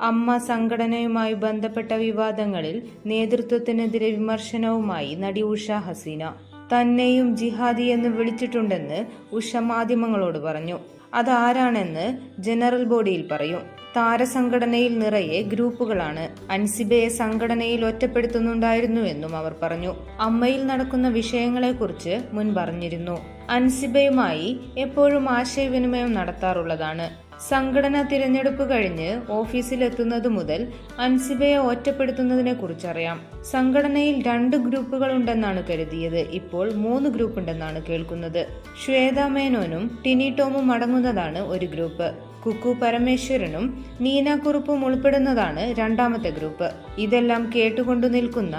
അമ്മ സംഘടനയുമായി ബന്ധപ്പെട്ട വിവാദങ്ങളിൽ നേതൃത്വത്തിനെതിരെ വിമർശനവുമായി നടി ഉഷ ഹസീന. തന്നെയും ജിഹാദി എന്ന് വിളിച്ചിട്ടുണ്ടെന്ന് ഉഷ മാധ്യമങ്ങളോട് പറഞ്ഞു. അതാരാണെന്ന് ജനറൽ ബോഡിയിൽ പറയും. താരസംഘടനയിൽ നിറയെ ഗ്രൂപ്പുകളാണ്. അൻസിബയെ സംഘടനയിൽ ഒറ്റപ്പെടുത്തുന്നുണ്ടായിരുന്നുവെന്നും അവർ പറഞ്ഞു. അമ്മയിൽ നടക്കുന്ന വിഷയങ്ങളെക്കുറിച്ച് മുൻ പറഞ്ഞിരുന്നു. അൻസിബയുമായി എപ്പോഴും ആശയവിനിമയം നടത്താറുള്ളതാണ്. സംഘടനാ തിരഞ്ഞെടുപ്പ് കഴിഞ്ഞ് ഓഫീസിലെത്തുന്നത് മുതൽ അൻസിബയെ ഒറ്റപ്പെടുത്തുന്നതിനെ കുറിച്ചറിയാം. സംഘടനയിൽ 2 ഗ്രൂപ്പുകളുണ്ടെന്നാണ് കരുതിയത്. ഇപ്പോൾ 3 ഗ്രൂപ്പുണ്ടെന്നാണ് കേൾക്കുന്നത്. ശ്വേത മേനോനും ടിനി ടോമും അടങ്ങുന്നതാണ് ഒരു ഗ്രൂപ്പ്. കുക്കു പരമേശ്വരനും നീന കുറുപ്പും ഉൾപ്പെടുന്നതാണ് 2ാമത്തെ ഗ്രൂപ്പ്. ഇതെല്ലാം കേട്ടുകൊണ്ടു നിൽക്കുന്ന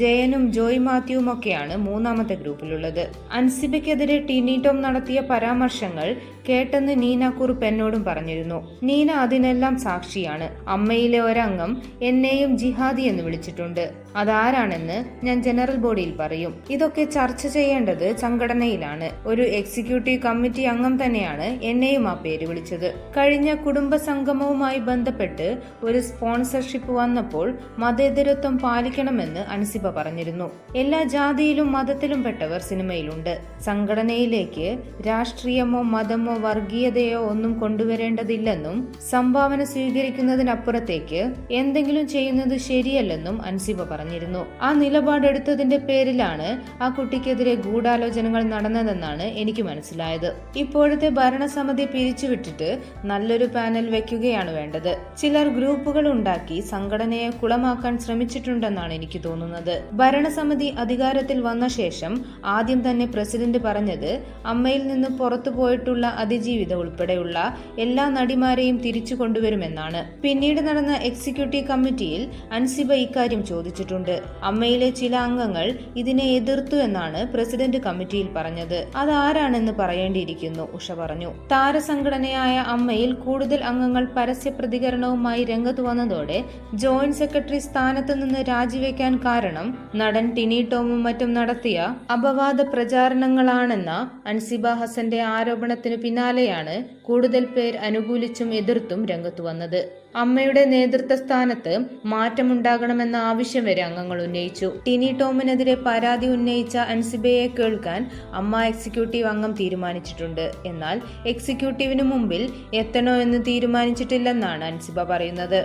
ജയനും ജോയ് മാത്യുവുമൊക്കെയാണ് 3ാമത്തെ ഗ്രൂപ്പിലുള്ളത്. അൻസിബയ്ക്കെതിരെ ടിനി ടോം നടത്തിയ പരാമർശങ്ങൾ കേട്ടെന്ന് നീന കുറുപ്പ് എന്നോടും പറഞ്ഞിരുന്നു. നീന അതിനെല്ലാം സാക്ഷിയാണ്. അമ്മയിലെ ഒരംഗം എന്നെയും ജിഹാദി എന്ന് വിളിച്ചിട്ടുണ്ട്. അതാരാണെന്ന് ഞാൻ ജനറൽ ബോഡിയിൽ പറയും. ഇതൊക്കെ ചർച്ച ചെയ്യേണ്ടത് സംഘടനയിലാണ്. ഒരു എക്സിക്യൂട്ടീവ് കമ്മിറ്റി അംഗം തന്നെയാണ് എന്നെയും ആ പേര് വിളിച്ചത്. കഴിഞ്ഞ കുടുംബ സംഗമവുമായി ബന്ധപ്പെട്ട് ഒരു സ്പോൺസർഷിപ്പ് വന്നപ്പോൾ മതേതരത്വം പാലിക്കണമെന്ന് അൻസിബ പറഞ്ഞിരുന്നു. എല്ലാ ജാതിയിലും മതത്തിലും പെട്ടവർ സിനിമയിലുണ്ട്. സംഘടനയിലേക്ക് രാഷ്ട്രീയമോ മതമോ വർഗീയതയോ ഒന്നും കൊണ്ടുവരേണ്ടതില്ലെന്നും സംഭാവന സ്വീകരിക്കുന്നതിനപ്പുറത്തേക്ക് എന്തെങ്കിലും ചെയ്യുന്നത് ശരിയല്ലെന്നും അൻസിബ പറഞ്ഞിരുന്നു. ആ നിലപാടെടുത്തതിന്റെ പേരിലാണ് ആ കുട്ടിക്കെതിരെ ഗൂഢാലോചനകൾ നടന്നതെന്നാണ് എനിക്ക് മനസ്സിലായത്. ഇപ്പോഴത്തെ ഭരണസമിതി പിരിച്ചുവിട്ടിട്ട് നല്ലൊരു പാനൽ വെക്കുകയാണ് വേണ്ടത്. ചിലർ ഗ്രൂപ്പുകൾ ഉണ്ടാക്കി സംഘടനയെ കുളമാക്കാൻ ശ്രമിച്ചിട്ടുണ്ടെന്നാണ് എനിക്ക് തോന്നുന്നത്. ഭരണസമിതി അധികാരത്തിൽ വന്ന ശേഷം ആദ്യം തന്നെ പ്രസിഡന്റ് പറഞ്ഞത് അമ്മയിൽ നിന്ന് പുറത്തു പോയിട്ടുള്ള അതിജീവിത ഉൾപ്പെടെയുള്ള എല്ലാ നടിമാരെയും തിരിച്ചു കൊണ്ടുവരുമെന്നാണ്. പിന്നീട് നടന്ന എക്സിക്യൂട്ടീവ് കമ്മിറ്റിയിൽ അൻസിബ ഇക്കാര്യം ചോദിച്ചിട്ടുണ്ട്. അമ്മയിലെ ചില അംഗങ്ങൾ ഇതിനെ എതിർത്തു എന്നാണ് പ്രസിഡന്റ് കമ്മിറ്റിയിൽ പറഞ്ഞത്. അതാരാണെന്ന് പറയേണ്ടിയിരിക്കുന്നു, ഉഷ പറഞ്ഞു. താരസംഘടനയായ അമ്മയിൽ കൂടുതൽ അംഗങ്ങൾ പരസ്യ പ്രതികരണവുമായി രംഗത്ത് വന്നതോടെ ജോയിന്റ് സെക്രട്ടറി സ്ഥാനത്ത് നിന്ന് രാജിവെക്കാൻ കാരണം നടൻ ടിനി ടോമും മറ്റും നടത്തിയ അപവാദ പ്രചാരണങ്ങളാണെന്ന അൻസിബ ഹസന്റെ ആരോപണത്തിനു പിന്നാലെയാണ് കൂടുതൽ പേർ അനുകൂലിച്ചും എതിർത്തും രംഗത്തു വന്നത്. അമ്മയുടെ നേതൃത്വ സ്ഥാനത്ത് മാറ്റമുണ്ടാകണമെന്ന ആവശ്യം വരെ അംഗങ്ങൾ ഉന്നയിച്ചു. ടിനി ടോമിനെതിരെ പരാതി ഉന്നയിച്ച അൻസിബയെ കേൾക്കാൻ അമ്മ എക്സിക്യൂട്ടീവ് അംഗം തീരുമാനിച്ചിട്ടുണ്ട്. എന്നാൽ എക്സിക്യൂട്ടീവിന് മുമ്പിൽ എത്തണോ എന്ന് തീരുമാനിച്ചിട്ടില്ലെന്നാണ് അൻസിബ പറയുന്നത്.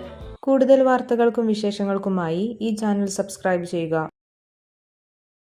കൂടുതൽ വാർത്തകൾക്കും വിശേഷങ്ങൾക്കുമായി ഈ ചാനൽ സബ്സ്ക്രൈബ് ചെയ്യുക.